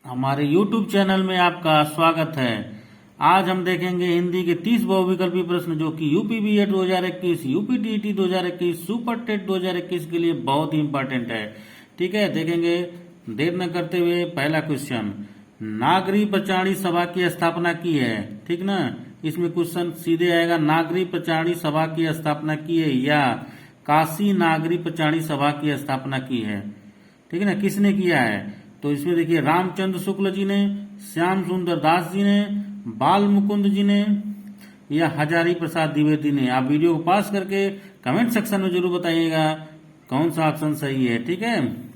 हमारे YouTube channel में आपका स्वागत है। आज हम देखेंगे हिंदी के 30 बहुविकल्पी प्रश्न जो कि UP BEd 2021, UP TET 2021, super TET 2021 के लिए बहुत ही इंपॉर्टेंट है। ठीक है, देखेंगे देर न करते हुए। पहला क्वेश्चन, नागरी प्रचारणी सभा की स्थापना की है। ठीक ना, इसमें क्वेश्चन सीधे आएगा, नागरी प्रचारणी सभा की स्थापना की है या काशी नागरी प्रचारणी सभा की स्थापना की है। ठीक है ना, किसने किया है? तो इसमें देखिए, रामचंद्र शुक्ल जी ने, श्याम सुंदर दास जी ने, बाल मुकुंद जी ने या हजारी प्रसाद द्विवेदी ने। आप वीडियो को पास करके कमेंट सेक्शन में जरूर बताइएगा कौन सा ऑप्शन सही है। ठीक है,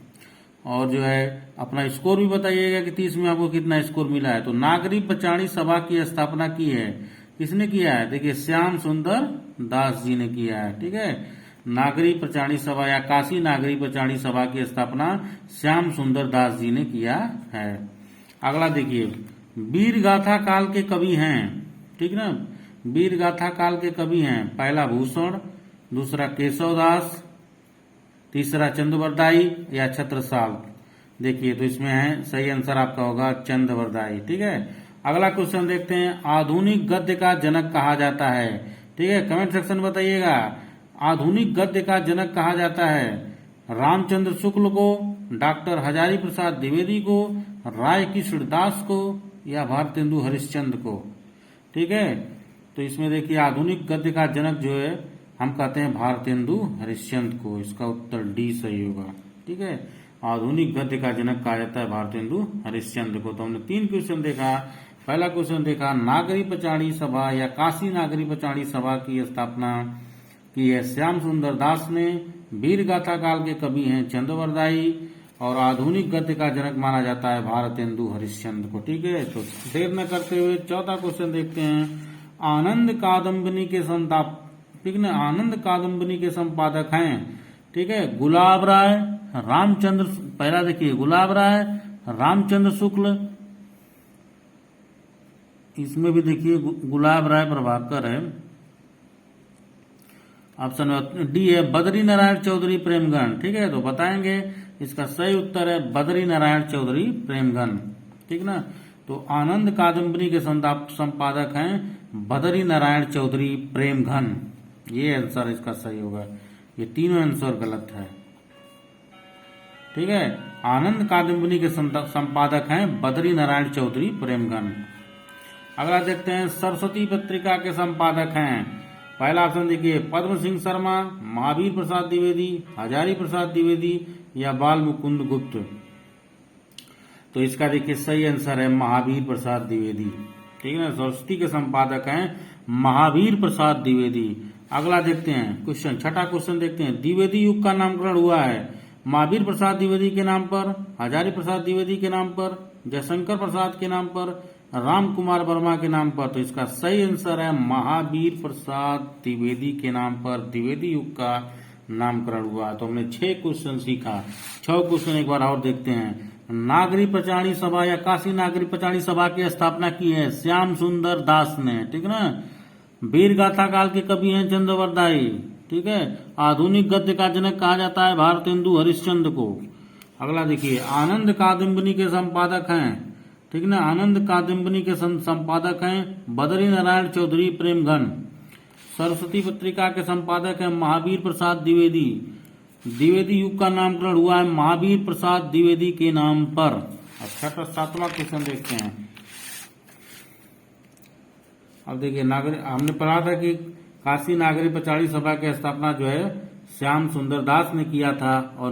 और जो है अपना स्कोर भी बताइएगा कि 30 में आपको कितना स्कोर मिला है। तो नागरी प्रचारणी सभा की स्थापना की है, किसने किया है? देखिए, श्याम सुंदर दास जी ने किया है। ठीक है, नागरी प्रचारणी सभा या काशी नागरी प्रचारणी सभा की स्थापना श्याम सुंदर दास जी ने किया है। अगला देखिए, वीर गाथा काल के कवि हैं। ठीक ना, वीर गाथा काल के कवि हैं। पहला भूषण, दूसरा केशवदास, तीसरा चंद्रवरदाई या छत्रसाल। देखिए, तो इसमें है सही आंसर आपका होगा चंद्रवरदाई। ठीक है, अगला क्वेश्चन देखते हैं, आधुनिक गद्य का जनक कहा जाता है। ठीक है, कमेंट सेक्शन में बताइएगा आधुनिक गद्य का जनक कहा जाता है रामचंद्र शुक्ल को, डॉक्टर हजारी प्रसाद द्विवेदी को, राय कृष्ण दास को या भारतेंदु हरिश्चंद्र को। ठीक है, तो इसमें देखिए, आधुनिक गद्य का जनक जो है हम कहते हैं भारतेंदु हरिश्चंद्र को। इसका उत्तर डी सही होगा। ठीक है, आधुनिक गद्य का जनक कहा जाता है भारतेंदु हरिश्चंद्र को। तो हमने 3 क्वेश्चन देखा। पहला क्वेश्चन देखा, नागरी प्रचारणी सभा या काशी नागरी प्रचारणी सभा की स्थापना की है श्याम सुंदर दास ने, वीर गाथा काल के कवि हैं चंद्रवरदाई, और आधुनिक गद्य का जनक माना जाता है भारतेंदु हरिश्चंद्र को। ठीक है, तो देर न करते हुए चौथा क्वेश्चन देखते हैं, आनंद कादम्बिनी के ठीक ना, आनंद कादम्बिनी के संपादक हैं। ठीक है, गुलाब राय, रामचंद्र, पहला देखिए गुलाब राय, रामचंद्र शुक्ल, इसमें भी देखिए गुलाब राय प्रभाकर है। ऑप्शन डी है बद्री नारायण चौधरी प्रेमगन। ठीक है, तो बताएंगे इसका सही उत्तर है बद्री नारायण चौधरी प्रेमगन। ठीक ना, तो आनंद कादम्बिनी के संपादक हैं बद्री नारायण चौधरी प्रेमघन। ये आंसर इसका सही होगा, ये तीनों आंसर गलत है। ठीक है, आनंद कादम्बिनी के संपादक हैं बद्री नारायण चौधरी प्रेमघन। अगला देखते हैं, सरस्वती पत्रिका के संपादक हैं। पहला ऑप्शन देखिए, पद्म सिंह शर्मा, महावीर प्रसाद द्विवेदी, हजारी प्रसाद द्विवेदी या बाल मुकुंद गुप्त। तो इसका देखिए सही आंसर है महावीर प्रसाद द्विवेदी। ठीक है ना, सरस्वती के संपादक हैं महावीर प्रसाद द्विवेदी। अगला देखते हैं क्वेश्चन, छठा क्वेश्चन देखते हैं, द्विवेदी युग का नामकरण हुआ है महावीर प्रसाद द्विवेदी के नाम पर, हजारी प्रसाद द्विवेदी के नाम पर, जयशंकर प्रसाद के नाम पर, राम कुमार वर्मा के नाम पर। तो इसका सही आंसर है महावीर प्रसाद द्विवेदी के नाम पर द्विवेदी युग का नामकरण हुआ। तो हमने 6 क्वेश्चन सीखा। 6 क्वेश्चन एक बार और देखते हैं, नागरी प्रचारणी सभा या काशी नागरी प्रचारणी सभा की स्थापना की है श्याम सुंदर दास ने। ठीक ना, वीर गाथा काल के कवि हैं चंद्रवरदाई। ठीक है, आधुनिक गद्य का जनक कहा जाता है भारतेंदु हरिश्चंद्र को। अगला देखिए, आनंद कादम्बिनी के संपादक हैं। ठीक ना, आनंद कादम्बिनी के संपादक हैं बद्री नारायण चौधरी प्रेमघन। सरस्वती पत्रिका के संपादक हैं महावीर प्रसाद द्विवेदी। द्विवेदी युग का नामकरण हुआ है महावीर प्रसाद द्विवेदी के नाम पर। अच्छा, तो 7वां क्वेश्चन देखते हैं। अब देखिए, हमने पढ़ा था कि काशी नागरी प्रचारणी सभा की स्थापना जो है श्याम सुंदर दास ने किया था, और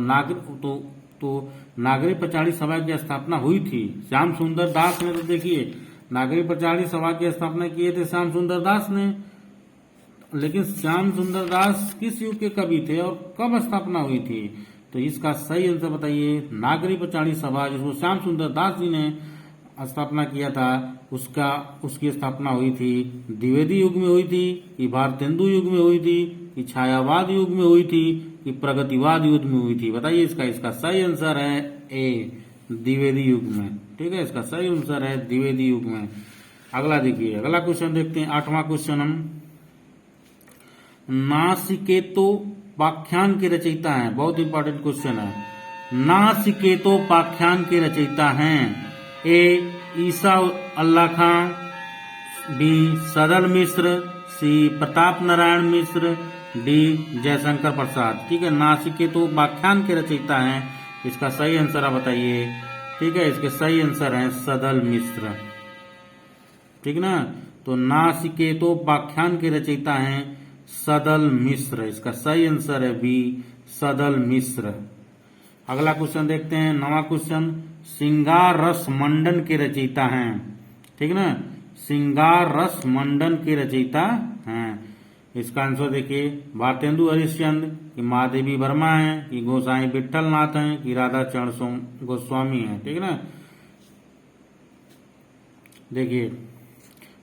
नागरी प्रचारणी सभा की स्थापना हुई थी श्याम सुंदर दास ने। तो देखिए, नागरी प्रचारणी सभा की स्थापना किए थे श्याम सुंदर दास ने, लेकिन श्याम सुंदर दास किस युग के कवि थे और कब स्थापना हुई थी? तो इसका सही आंसर बताइए। नागरी प्रचारणी सभा जिसको श्याम सुंदर दास जी ने स्थापना किया था, उसकी स्थापना हुई थी द्विवेदी युग में हुई थी, कि भारतेंदु युग में हुई थी, कि छायावाद युग में हुई थी, कि प्रगतिवाद युग में हुई थी? बताइए, इसका सही आंसर है ए, द्विवेदी युग में। ठीक है, इसका सही आंसर है द्विवेदी युग में। अगला देखिए, अगला क्वेश्चन देखते हैं, 8वां क्वेश्चन हम, नासिकेतोपाख्यान के रचयिता हैं। बहुत इंपॉर्टेंट क्वेश्चन है। नासिकेतोपाख्यान के रचयिता हैं ए ईसा अल्लाह खां, बी सदल मिश्र, सी प्रताप नारायण मिश्र, डी जयशंकर प्रसाद। ठीक है, नासिकेतो व्याख्यान के रचयिता हैं, इसका सही आंसर आप बताइए। ठीक है, इसके सही आंसर है सदल मिश्र। ठीक ना, तो नासिकेतो व्याख्यान के रचयिता हैं सदल मिश्र, इसका सही आंसर है बी सदल मिश्र। अगला क्वेश्चन देखते हैं, 9वां क्वेश्चन, श्रृंगार रस मंडन के रचयिता हैं। ठीक ना, श्रृंगार रस मंडन के रचयिता हैं। इसका आंसर देखिए, भारतेंदु हरिश्चंद्र, कि महादेवी वर्मा है, कि गोसाई विठल नाथ है, कि राधा चरण गोस्वामी है। ठीक है ना, देखिए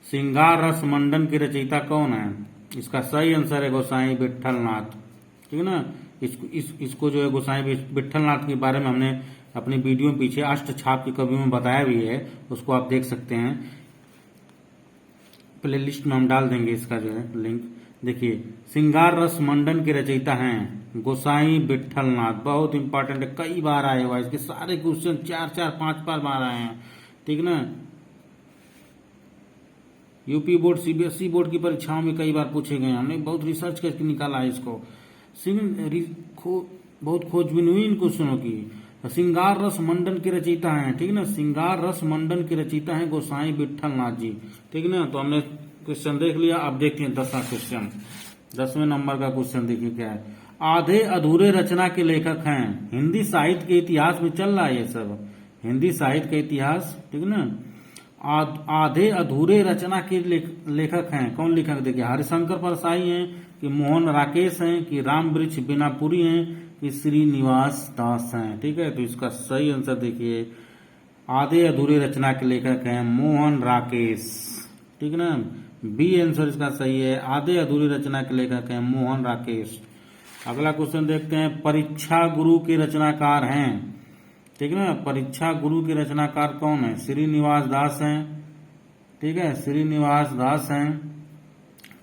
श्रृंगार रस मंडन के रचयिता कौन है, इसका सही आंसर है गोसाई विठल नाथ। ठीक है ना, इसको जो है गोसाई विठल नाथ के बारे में हमने अपनी वीडियो में पीछे अष्ट छाप की कवियों में बताया भी है, उसको आप देख सकते हैं, प्ले लिस्ट में हम डाल देंगे इसका जो है लिंक। देखिए, श्रृंगार रस मंडन के रचयिता हैं गोसाई विठल नाथ, बहुत इंपॉर्टेंट है, कई बार आए हुआ है, इसके सारे क्वेश्चन 4-4, 5 बार आए हैं। ठीक ना, यूपी बोर्ड, सीबीएसई बोर्ड की परीक्षाओं में कई बार पूछे गए, हमने बहुत रिसर्च करके निकाला है इसको, बहुत खोजबीन हुई इन क्वेश्चनों की। श्रृंगार रस मंडन के रचयिता हैं, ठीक ना, श्रृंगार रस मंडन के रचयिता हैं गोसाई विठल नाथ जी। ठीक ना, तो हमने क्वेश्चन देख लिया। अब देखते हैं 10वां क्वेश्चन, 10वें नंबर का क्वेश्चन देखिए क्या है। आधे अधूरे रचना के लेखक हैं, हिंदी साहित्य के इतिहास में चल रहा है ये सब, हिंदी साहित्य का इतिहास। ठीक ना, आधे अधूरे रचना के लेखक हैं, कौन लेखक देखिए, हरिशंकर परसाई हैं, कि मोहन राकेश हैं, कि राम वृक्ष बिनापुरी हैं, कि श्रीनिवास दास हैं। ठीक है, तो इसका सही आंसर देखिए, आधे अधूरे रचना के लेखक हैं मोहन राकेश। ठीक है ना, बी आंसर इसका सही है, आधे अधूरे रचना के लेखक हैं मोहन राकेश। अगला क्वेश्चन देखते हैं, परीक्षा गुरु के रचनाकार हैं। ठीक है ना, परीक्षा गुरु के रचनाकार कौन है, श्रीनिवास दास हैं। ठीक है, श्रीनिवास दास हैं,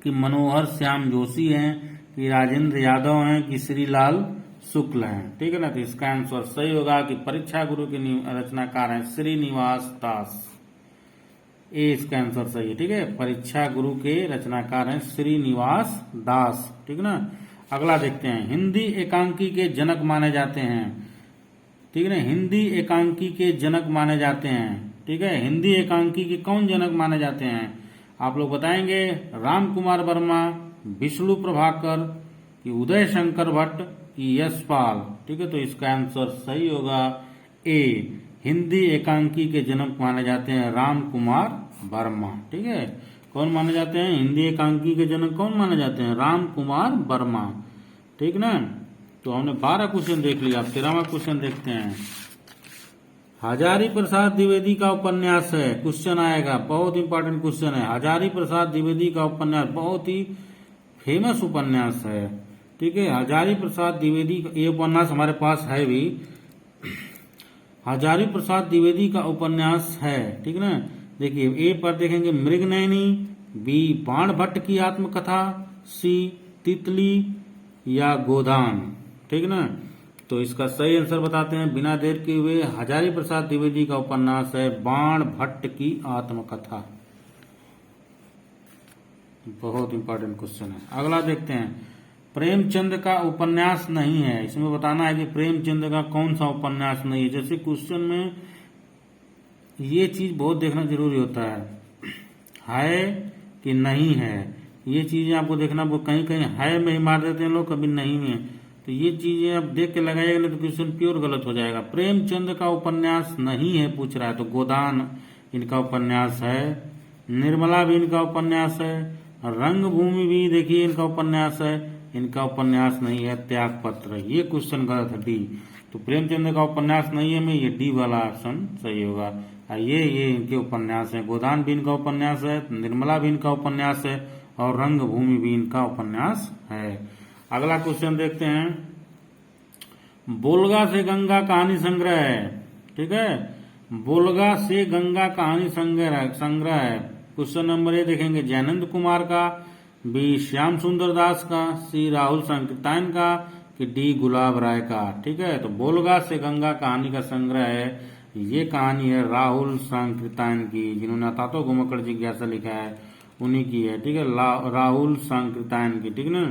कि मनोहर श्याम जोशी हैं, कि राजेंद्र यादव हैं, कि श्रीलाल शुक्ल हैं। ठीक है ना, तो इसका आंसर सही होगा कि परीक्षा गुरु के रचनाकार हैं श्रीनिवास दास, ए इसका आंसर सही है। ठीक है, परीक्षा गुरु के रचनाकार हैं श्रीनिवास दास। ठीक है ना, अगला देखते हैं, हिंदी एकांकी के जनक माने जाते हैं। ठीक है ना, हिंदी एकांकी के जनक माने जाते हैं। ठीक है, हिंदी एकांकी के कौन जनक माने जाते हैं, आप लोग बताएंगे, राम कुमार वर्मा, विष्णु प्रभाकर, कि उदय शंकर भट्ट, कि यशपाल। ठीक है, तो इसका आंसर सही होगा ए, हिंदी एकांकी के जनक माने जाते हैं राम कुमार वर्मा। ठीक है, कौन माने जाते हैं, हिंदी एकांकी के जनक कौन माने जाते हैं, राम कुमार वर्मा। ठीक ना, तो हमने 12 क्वेश्चन देख लिया। अब 13वां क्वेश्चन देखते हैं, हजारी प्रसाद द्विवेदी का उपन्यास है, क्वेश्चन आएगा, बहुत इंपॉर्टेंट क्वेश्चन है। हजारी प्रसाद द्विवेदी का उपन्यास बहुत ही फेमस उपन्यास है। ठीक है, हजारी प्रसाद द्विवेदी का ये उपन्यास हमारे पास है भी, हजारी प्रसाद द्विवेदी का उपन्यास है। ठीक ना, देखिए ए पर देखेंगे मृगनयनी, बी बाण भट्ट की आत्मकथा, सी तितली, या गोदान। ठीक ना, तो इसका सही आंसर बताते हैं बिना देर के हुए, हजारी प्रसाद द्विवेदी का उपन्यास है बाण भट्ट की आत्मकथा। बहुत इंपॉर्टेंट क्वेश्चन है। अगला देखते हैं, प्रेमचंद का उपन्यास नहीं है, इसमें बताना है कि प्रेमचंद का कौन सा उपन्यास नहीं है। जैसे क्वेश्चन में ये चीज बहुत देखना जरूरी होता है कि नहीं है, ये चीजें आपको देखना, वो कहीं कहीं है में ही मार देते हैं लोग, कभी नहीं में, तो ये चीजें आप देख के लगाइएगा, नहीं तो क्वेश्चन प्योर गलत हो जाएगा। प्रेमचंद का उपन्यास नहीं है पूछ रहा है, तो गोदान इनका उपन्यास है, निर्मला भी इनका उपन्यास है, रंगभूमि भी देखिए इनका उपन्यास है, इनका उपन्यास नहीं है त्यागपत्र, ये क्वेश्चन गलत है डी। तो प्रेमचंद का उपन्यास नहीं है में ये डी वाला ऑप्शन सही होगा। ये इनके उपन्यास है, गोदान भी इनका उपन्यास है, निर्मला भी इनका उपन्यास है, और रंगभूमि भी इनका उपन्यास है। अगला क्वेश्चन देखते हैं, बोलगा से गंगा कहानी संग्रह है। ठीक है, बोलगा से गंगा कहानी संग्रह है। क्वेश्चन नंबर ए देखेंगे, जयनंद कुमार का, बी श्याम सुंदर दास का, सी राहुल संकीर्तन का, कि डी गुलाब राय का। ठीक है, तो बोलगा से गंगा कहानी का संग्रह है ये कहानी है राहुल सांकृत्यायन की, जिन्होंने तातो घुमक्कड़ जिज्ञासा लिखा है उन्हीं की है, ठीक है, राहुल सांकृत्यायन की, ठीक ना।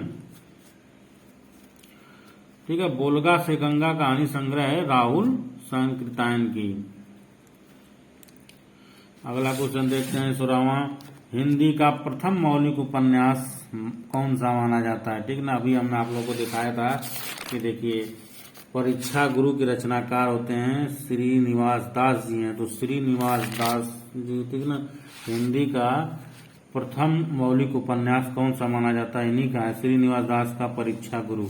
ठीक है, बोलगा से गंगा कहानी संग्रह है राहुल सांकृत्यायन की। अगला क्वेश्चन देखते हैं 16वां, हिंदी का प्रथम मौलिक उपन्यास कौन सा माना जाता है, ठीक ना। अभी हमने आप लोगों को दिखाया था कि देखिए परीक्षा गुरु के रचनाकार होते हैं श्रीनिवास दास जी हैं, तो श्रीनिवास दास जी, ठीक ना। हिंदी का प्रथम मौलिक उपन्यास कौन सा माना जाता है, इन्हीं का है, श्रीनिवास दास का परीक्षा गुरु।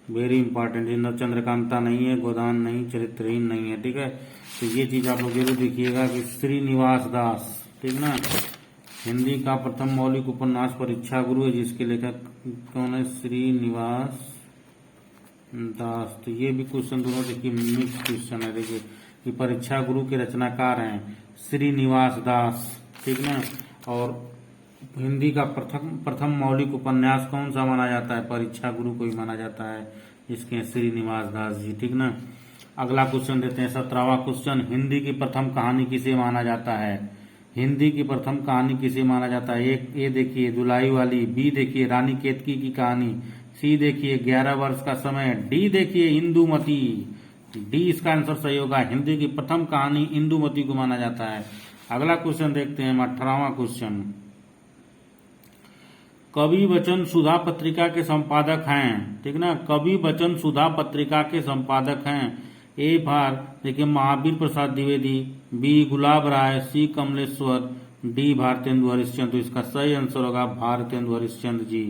वेरी इंपॉर्टेंट, जिनमें चंद्रकांता नहीं है, गोदान नहीं, चरित्रहीन नहीं है, ठीक है। तो ये चीज आप लोग जरूर देखिएगा कि श्रीनिवास दास, ठीक ना, हिंदी का प्रथम मौलिक उपन्यास परीक्षा गुरु है, जिसके लेखक कौन है, श्रीनिवास दास। तो ये भी क्वेश्चन दोनों देखिए मिक्स क्वेश्चन है, देखिए कि परीक्षा गुरु के रचनाकार हैं श्रीनिवास दास, ठीक ना। और हिंदी का प्रथम मौलिक उपन्यास कौन सा माना जाता है, परीक्षा गुरु को ही माना जाता है, जिसके श्रीनिवास दास जी, ठीक ना। अगला क्वेश्चन देते हैं 17वां क्वेश्चन, हिंदी की प्रथम कहानी किसे माना जाता है, हिंदी की प्रथम कहानी किसे माना जाता है। एक ए देखिए दुलाई वाली, बी देखिए रानी केतकी की कहानी, सी देखिए 11 वर्ष का समय, डी देखिए इंदुमती। डी इसका आंसर सही होगा, हिंदी की प्रथम कहानी इंदुमती को माना जाता है। अगला क्वेश्चन देखते हैं 18वां क्वेश्चन, कवि वचन सुधा पत्रिका के संपादक हैं, ठीक ना, कवि वचन सुधा पत्रिका के संपादक हैं। ए भार देखिए महावीर प्रसाद द्विवेदी, बी गुलाब राय, सी कमलेश्वर, डी भारतेंदु हरिश्चंद्र। तो इसका सही आंसर होगा भारतेंदु हरिश्चंद्र जी,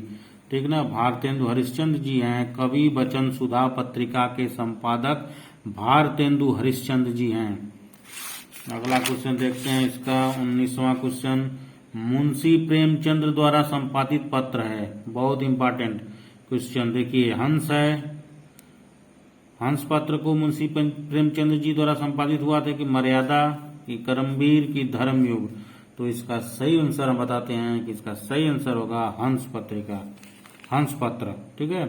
ठीक ना, भारतेंदु हरिश्चंद्र जी हैं कवि वचन सुधा पत्रिका के संपादक, भारतेंदु हरिश्चंद्र जी हैं। अगला क्वेश्चन देखते हैं इसका 19वां क्वेश्चन, मुंशी प्रेमचंद्र द्वारा संपादित पत्र है, बहुत इंपॉर्टेंट क्वेश्चन। देखिए हंस है, हंस पत्र को मुंशी प्रेमचंद्र जी द्वारा संपादित हुआ था कि मर्यादा, की करमवीर, की धर्मयुग। तो इसका सही आंसर हम बताते हैं कि इसका सही आंसर होगा हंस पत्रिका, हंस पत्र, ठीक है।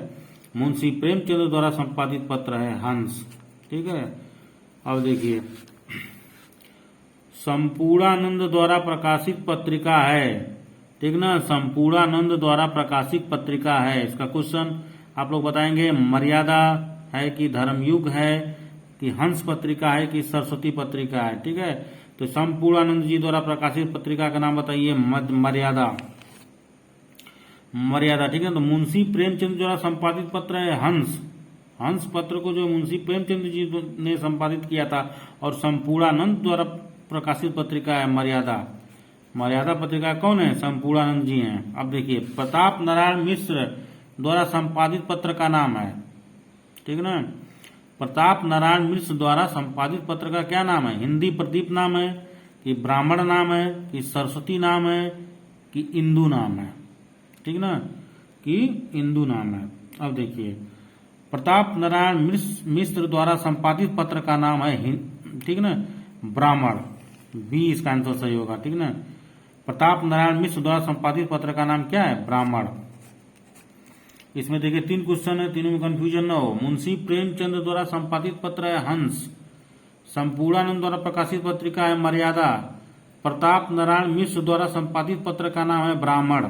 मुंशी प्रेमचंद्र द्वारा संपादित पत्र है हंस, ठीक है। अब देखिए संपूर्णानंद द्वारा प्रकाशित पत्रिका है, ठीक ना, संपूर्णानंद द्वारा प्रकाशित पत्रिका है। इसका क्वेश्चन आप लोग बताएंगे, मर्यादा है कि धर्मयुग है कि हंस पत्रिका है कि सरस्वती पत्रिका है, ठीक है। तो संपूर्णानंद जी द्वारा प्रकाशित पत्रिका का नाम बताइए, मर्यादा, मर्यादा, ठीक है। तो मुंशी प्रेमचंद द्वारा संपादित पत्र है हंस, हंस पत्र को जो मुंशी प्रेमचंद जी ने संपादित किया था, और संपूर्णानंद द्वारा प्रकाशित पत्रिका है मर्यादा। मर्यादा पत्रिका कौन है, संपूर्णानंद जी हैं। अब देखिए प्रताप नारायण मिश्र द्वारा संपादित पत्र का नाम है, ठीक ना, प्रताप नारायण मिश्र द्वारा संपादित पत्र का क्या नाम है, हिंदी प्रदीप नाम है कि ब्राह्मण नाम है कि सरस्वती नाम है कि इंदु नाम है, ठीक ना, कि इंदु नाम है। अब देखिए प्रताप नारायण मिश्र द्वारा संपादित पत्र का नाम है, ठीक ना, ब्राह्मण, बी इसका आंसर सही होगा, ठीक ना। प्रताप नारायण मिश्र द्वारा संपादित पत्र का नाम क्या है, ब्राह्मण। इसमें देखिए 3 क्वेश्चन है, तीनों में कंफ्यूजन न हो। मुंशी प्रेमचंद्र द्वारा संपादित पत्र है हंस, संपूर्णानंद द्वारा प्रकाशित पत्रिका है मर्यादा, प्रताप नारायण मिश्र द्वारा संपादित पत्र का नाम है ब्राह्मण,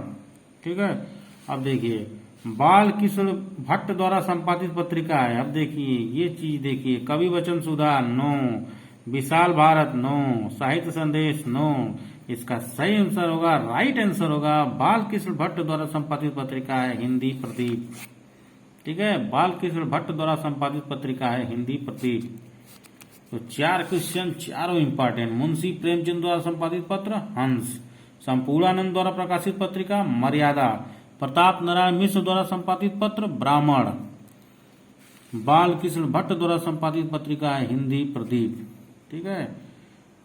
ठीक है। अब देखिए बाल कृष्ण भट्ट द्वारा संपादित पत्रिका है। अब देखिए ये चीज देखिए, कवि वचन सुधा नो, विशाल भारत नो, साहित्य संदेश नो। इसका सही आंसर होगा, राइट आंसर होगा, बाल कृष्ण भट्ट द्वारा संपादित पत्रिका है हिंदी प्रदीप, ठीक है। बाल कृष्ण भट्ट द्वारा संपादित पत्रिका है हिंदी प्रदीप। तो 4 क्वेश्चन, चारों इंपॉर्टेंट। मुंशी प्रेमचंद द्वारा संपादित पत्र हंस, संपूर्णानंद द्वारा प्रकाशित पत्रिका मर्यादा, प्रताप नारायण मिश्र द्वारा संपादित पत्र ब्राह्मण, बाल कृष्ण भट्ट द्वारा संपादित पत्रिका है हिंदी प्रदीप, ठीक है।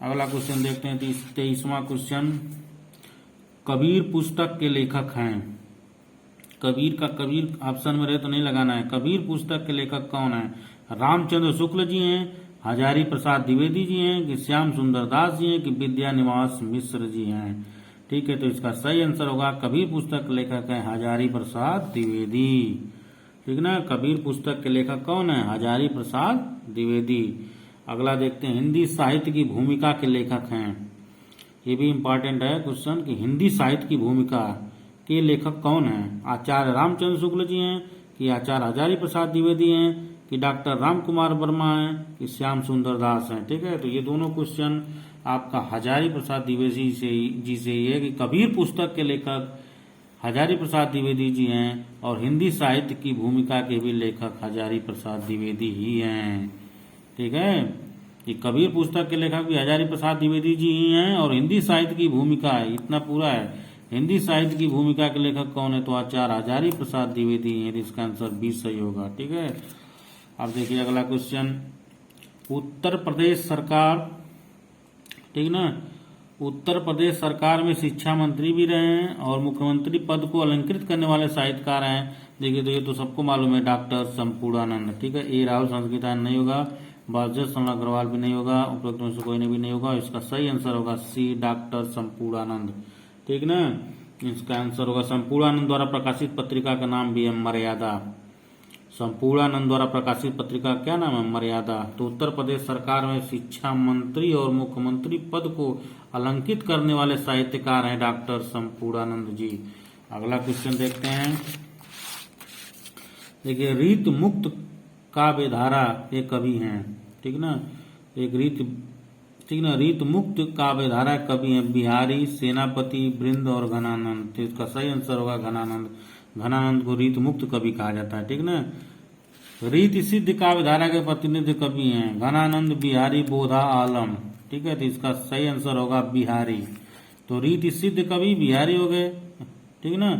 अगला क्वेश्चन देखते हैं 23वां क्वेश्चन, कबीर पुस्तक के लेखक हैं। कबीर का कबीर ऑप्शन में रहे तो नहीं लगाना है। कबीर पुस्तक के लेखक कौन है, रामचंद्र शुक्ल जी हैं, हजारी प्रसाद द्विवेदी जी हैं कि श्याम सुंदर दास जी हैं कि विद्यानिवास मिश्र जी हैं, ठीक है। तो इसका सही आंसर होगा कबीर पुस्तक के लेखक है हजारी प्रसाद द्विवेदी, ठीक ना। कबीर पुस्तक के लेखक कौन है, हजारी प्रसाद द्विवेदी। अगला देखते हैं, हिंदी साहित्य की भूमिका के लेखक हैं। ये भी इम्पोर्टेंट है क्वेश्चन कि हिंदी साहित्य की भूमिका के लेखक कौन हैं? आचार्य रामचंद्र शुक्ल जी हैं, कि आचार्य हजारी प्रसाद द्विवेदी हैं, कि डॉक्टर राम कुमार वर्मा हैं, कि श्याम सुंदर दास हैं। ठीक है, तो ये दोनों क्वेश्चन आपका हजारी प्रसाद द्विवेदी जी से ही है कि कबीर पुस्तक के लेखक हजारी प्रसाद द्विवेदी जी हैं और हिंदी साहित्य की भूमिका के भी लेखक हजारी प्रसाद द्विवेदी ही हैं। ठीक है, कि कबीर पुस्तक के लेखक भी हजारी प्रसाद द्विवेदी जी ही हैं और हिंदी साहित्य की भूमिका है, इतना पूरा है। हिंदी साहित्य की भूमिका के लेखक कौन है? तो आचार्य हजारी प्रसाद द्विवेदी हैं। इसका आंसर 20 सही होगा। ठीक है, अब देखिए अगला क्वेश्चन, उत्तर प्रदेश सरकार, ठीक ना, उत्तर प्रदेश सरकार में शिक्षा मंत्री भी रहे हैं और मुख्यमंत्री पद को अलंकृत करने वाले साहित्यकार हैं। देखिए, तो ये तो सबको मालूम है, डॉक्टर संपूर्णानंद। ठीक है, ए राहुल संस्कृतान नहीं होगा, बाजस अग्रवाल भी नहीं होगा, उपरोक्त में से कोई ने भी नहीं होगा। इसका सही आंसर होगा सी, डॉक्टर संपूर्णानंद। ठीक ना, इसका आंसर होगा संपूर्णानंद द्वारा प्रकाशित पत्रिका का नाम भी है मर्यादा। संपूर्णानंद द्वारा प्रकाशित पत्रिका क्या नाम है? मर्यादा। तो उत्तर प्रदेश सरकार में शिक्षा मंत्री और मुख्यमंत्री पद को अलंकित करने वाले साहित्यकार हैं डॉक्टर संपूर्णानंद जी। अगला क्वेश्चन देखते हैं, देखिए, रीत मुक्त काव्यधारा ये कवि हैं। ठीक ना, एक रीत मुक्त काव्यधारा कवि हैं बिहारी, सेनापति, बृंद और घनानंद। तो इसका सही आंसर होगा घनानंद। घनानंद को रीत मुक्त कवि कहा जाता है। ठीक ना, रीत सिद्ध काव्यधारा के प्रतिनिधि कवि हैं घनानंद, बिहारी, बोधा, आलम। ठीक है, तो इसका सही आंसर होगा बिहारी। तो रीत सिद्ध कवि बिहारी हो गए, ठीक ना,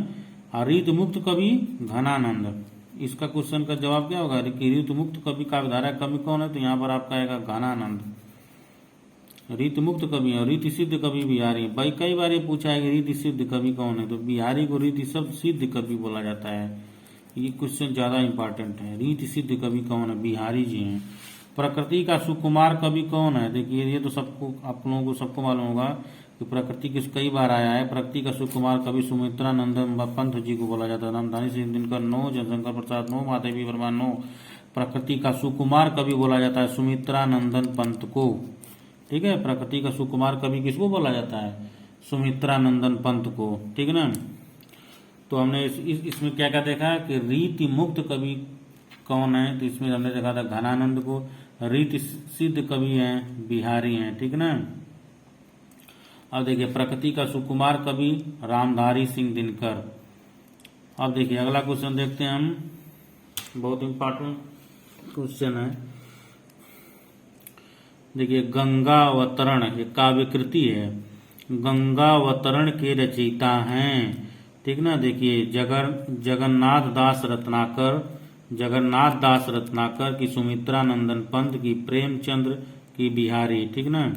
और रीत मुक्त कवि घनानंद। इसका क्वेश्चन का जवाब क्या होगा कि रीत मुक्त कवि काव्यधारा कवि कौन है? तो यहाँ पर आपका आएगा घनानंद। रीत मुक्त कवि और रीति सिद्ध कवि बिहारी। भाई कई बार ये पूछा है कि रीति सिद्ध कवि कौन है, तो बिहारी को रीति सिद्ध कवि बोला जाता है। ये क्वेश्चन ज्यादा इंपॉर्टेंट है। रीति सिद्ध कवि कौन है? बिहारी जी हैं। प्रकृति का सुकुमार कवि कौन है? देखिए, ये तो सबको, आप लोगों को सबको मालूम होगा कि प्रकृति किस कई बार आया है। प्रकृति का सुकुमार कवि सुमित्रा नंदन पंत जी को बोला जाता है। रामधारी सिंह दिनकर 9, जनशंकर प्रसाद 9, महादेवी वर्मा 9। प्रकृति का सुकुमार कवि बोला जाता है सुमित्रा नंदन पंत को। ठीक है, प्रकृति का सुकुमार कवि किसको बोला जाता है? सुमित्रा नंदन पंत को। ठीक है ना, तो हमने इसमें क्या क्या देखा कि रीति मुक्त कवि कौन है? तो इसमें हमने देखा था घनानंद को। रीति सिद्ध कवि हैं बिहारी हैं। ठीक ना, अब देखिए प्रकृति का सुकुमार कवि रामधारी सिंह दिनकर। अब देखिए अगला क्वेश्चन देखते हैं हम, बहुत इंपॉर्टेंट क्वेश्चन है। देखिए, गंगावतरण ये काव्य कृति है। गंगावतरण के रचयिता हैं, ठीक ना, देखिए जगन्नाथ दास रत्नाकर की सुमित्रा नंदन पंत की प्रेमचंद्र की बिहारी। ठीक ना,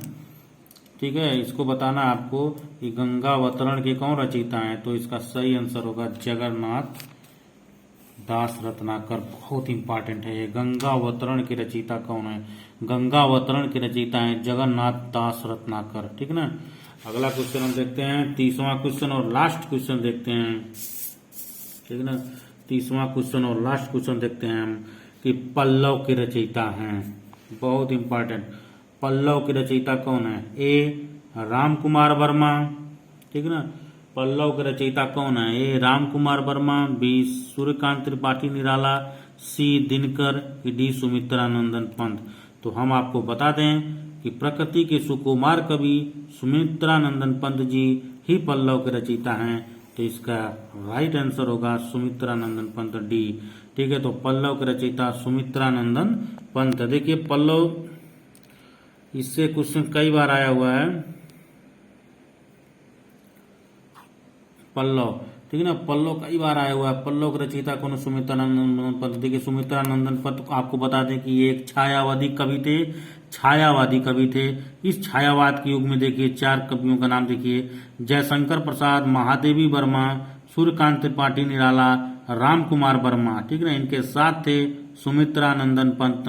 ठीक है, इसको बताना आपको कि गंगावतरण के कौन रचयिता हैं। तो इसका सही आंसर होगा जगन्नाथ दास रत्नाकर। बहुत इंपॉर्टेंट है ये। गंगावतरण के रचयिता कौन है? गंगावतरण के रचयिता है जगन्नाथ दास रत्नाकर। ठीक ना, अगला क्वेश्चन हम देखते हैं, 30वां क्वेश्चन और लास्ट क्वेश्चन देखते हैं। ठीक ना, 30वां क्वेश्चन और लास्ट क्वेश्चन देखते हैं हम कि पल्लव के रचयिता हैं। बहुत इंपॉर्टेंट, पल्लव के रचयिता कौन है? ए राम कुमार वर्मा। ठीक ना, पल्लव के रचयिता कौन है? ए राम कुमार वर्मा, बी सूर्यकांत त्रिपाठी निराला, सी दिनकर, डी सुमित्रा नंदन पंत। तो हम आपको बता दें कि प्रकृति के सुकुमार कवि सुमित्रा नंदन पंत जी ही पल्लव के रचयिता हैं। तो इसका राइट आंसर होगा सुमित्रा नंदन पंत, डी। ठीक है, तो पल्लव के रचयिता सुमित्रा नंदन पंत। देखिए पल्लव, इससे क्वेश्चन कई बार आया हुआ है। पल्लव, ठीक है ना, पल्लव कई बार आया हुआ है। पल्लव के रचयिता कौन? सुमित्रा नंदन पंत। देखिए सुमित्रा नंदन पंत आपको बता दें कि ये एक छायावादी कवि थे। इस छायावाद के युग में देखिए 4 कवियों का नाम देखिए, जयशंकर प्रसाद, महादेवी वर्मा, सूर्यकांत त्रिपाठी निराला, राम कुमार वर्मा। ठीक ना, इनके साथ थे सुमित्रा नंदन पंत,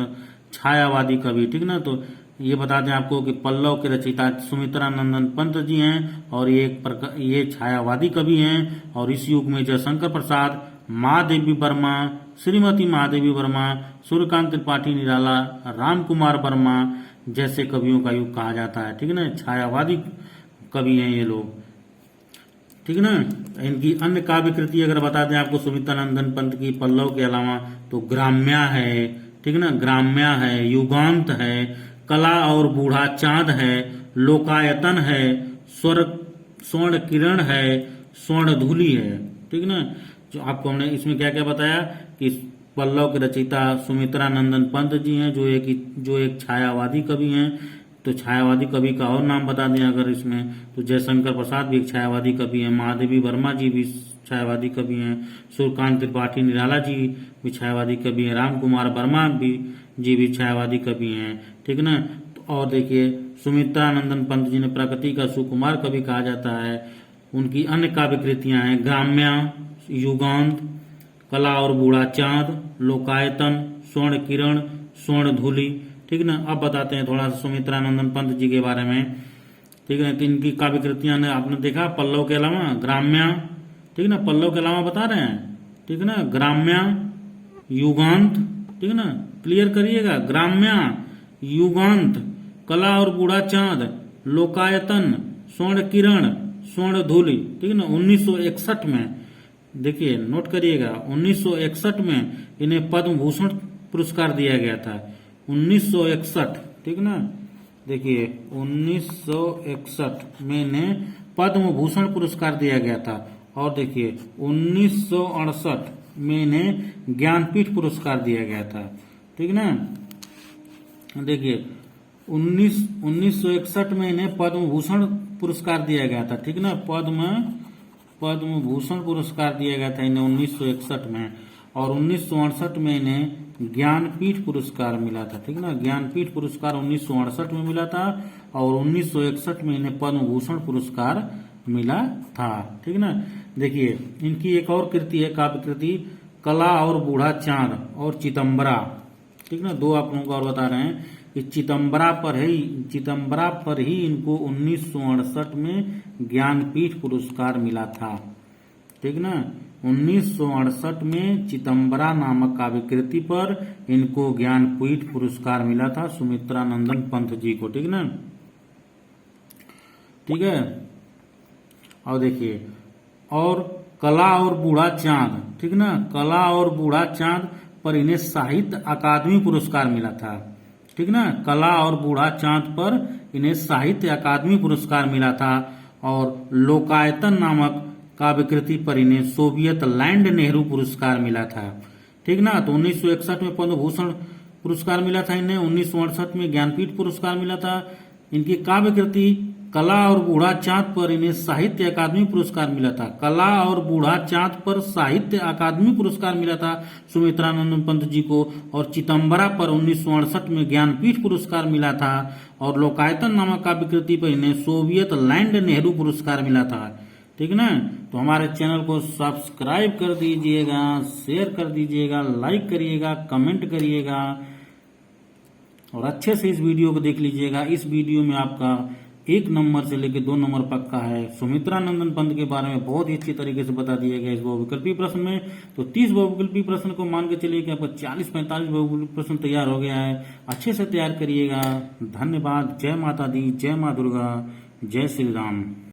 छायावादी कवि। ठीक ना, तो ये बता दें आपको कि पल्लव के रचयिता सुमित्रा नंदन पंत जी हैं और ये छायावादी कवि हैं। और इस युग में जयशंकर प्रसाद, महादेवी वर्मा, श्रीमती महादेवी वर्मा, सूर्यकांत त्रिपाठी निराला, राम कुमार वर्मा, जैसे कवियों का युग कहा जाता है, ठीक है ना। छायावादी कवि हैं ये लोग, ठीक है ना। इनकी अन्य काव्य कृति अगर बता दें आपको सुमित्रानंदन पंत की पल्लव के अलावा, तो ग्राम्या है, ठीक है ना, ग्राम्या है, युगांत है, कला और बूढ़ा चांद है, लोकायतन है, स्वर्ण किरण है, स्वर्ण धूलि है, ठीक है ना। जो आपको हमने इसमें क्या क्या बताया कि पल्लव के रचयिता सुमित्रानंदन पंत जी हैं, जो एक छायावादी कवि हैं। तो छायावादी कवि का और नाम बता दें अगर इसमें, तो जयशंकर प्रसाद भी एक छायावादी कवि हैं, महादेवी वर्मा जी भी छायावादी कवि हैं, सूर्यकांत त्रिपाठी निराला जी भी छायावादी कवि हैं, राम कुमार वर्मा भी छायावादी कवि हैं, ठीक है ना। और देखिए सुमित्रानंदन पंत जी ने प्रकृति का सुकुमार कवि कहा जाता है। उनकी अन्य काव्य कृतियां हैं ग्राम्या, युगांत, कला और बूढ़ा चांद, लोकायतन, स्वर्ण किरण, स्वर्ण धूलि, ठीक है ना। अब बताते हैं थोड़ा सा सुमित्रानंदन पंत जी के बारे में, ठीक है ना। तो इनकी काव्य कृतियां ने आपने देखा पल्लव के अलावा ग्राम्या, ठीक है ना, पल्लव के अलावा बता रहे हैं, ठीक है ना, ग्राम्या, युगांत, ठीक है ना, क्लियर करिएगा, ग्राम्या, युगांत, कला और बूढ़ा चांद, लोकायतन, स्वर्ण किरण, स्वर्ण धूलि, ठीक है ना। 1961 में देखिए नोट करिएगा, 1961 में इन्हें पद्म भूषण पुरस्कार दिया गया था, 1961, ठीक है ना। देखिए 1961 में इन्हें पद्म भूषण पुरस्कार दिया गया था। और देखिए 1968 में इन्हें ज्ञानपीठ पुरस्कार दिया गया था, ठीक है ना। देखिए 1961 में इन्हें पद्म भूषण पुरस्कार दिया गया था, ठीक है ना, पद्म भूषण पुरस्कार दिया गया था इन्हें 1961 में। और 1968 में इन्हें ज्ञानपीठ पुरस्कार मिला था, ठीक है ना, ज्ञानपीठ पुरस्कार 1968 में मिला था। और 1961 में इन्हें पद्म भूषण पुरस्कार मिला था, ठीक है ना। देखिए इनकी एक और कृति है, काव्य कृति कला और बूढ़ा चांद और चिदंबरा, ठीक है ना। दो आप लोगों को और बता रहे हैं कि चिदंबरा पर ही इनको 1968 में ज्ञानपीठ पुरस्कार मिला था, ठीक ना। 1968 में चिदंबरा नामक काव्य कृति पर इनको ज्ञानपीठ पुरस्कार मिला था सुमित्रानंदन पंत जी को, ठीक ना, ठीक है। और देखिए और कला और बूढ़ा चांद, ठीक ना, कला और बूढ़ा चांद पर इन्हें साहित्य अकादमी पुरस्कार मिला था, ठीक ना, कला और बूढ़ा चांद पर इन्हें साहित्य अकादमी पुरस्कार मिला था। और लोकायतन नामक काव्य कृति पर इन्हें सोवियत लैंड नेहरू पुरस्कार मिला था, ठीक ना। तो 1961 में पद्म भूषण पुरस्कार मिला था इन्हें, 1968 में ज्ञानपीठ पुरस्कार मिला था। इनकी काव्य कृति कला और बूढ़ा चांद पर इन्हें साहित्य अकादमी पुरस्कार मिला था, कला और बूढ़ा चांद पर साहित्य अकादमी पुरस्कार मिला था सुमित्रानंदन पंत जी को। और चिदंबरा पर 1968 में ज्ञानपीठ पुरस्कार मिला था। और लोकायतन नामक काव्य कृति पर इन्हें सोवियत लैंड नेहरू पुरस्कार मिला था, ठीक ना। तो हमारे चैनल को सब्सक्राइब कर दीजिएगा, शेयर कर दीजिएगा, लाइक करिएगा, कमेंट करिएगा और अच्छे से इस वीडियो को देख लीजिएगा। इस वीडियो में आपका 1 नंबर से लेकर 2 नंबर पक्का है। सुमित्रानंदन पंत के बारे में बहुत ही अच्छी तरीके से बता दिया गया इस बहुविकल्पी प्रश्न में। तो 30 बहुविकल्पी प्रश्न को मान के चलिए कि आपका 40-45 बहुविकल्पी प्रश्न तैयार हो गया है। अच्छे से तैयार करिएगा। धन्यवाद। जय माता दी, जय माँ दुर्गा, जय श्री राम।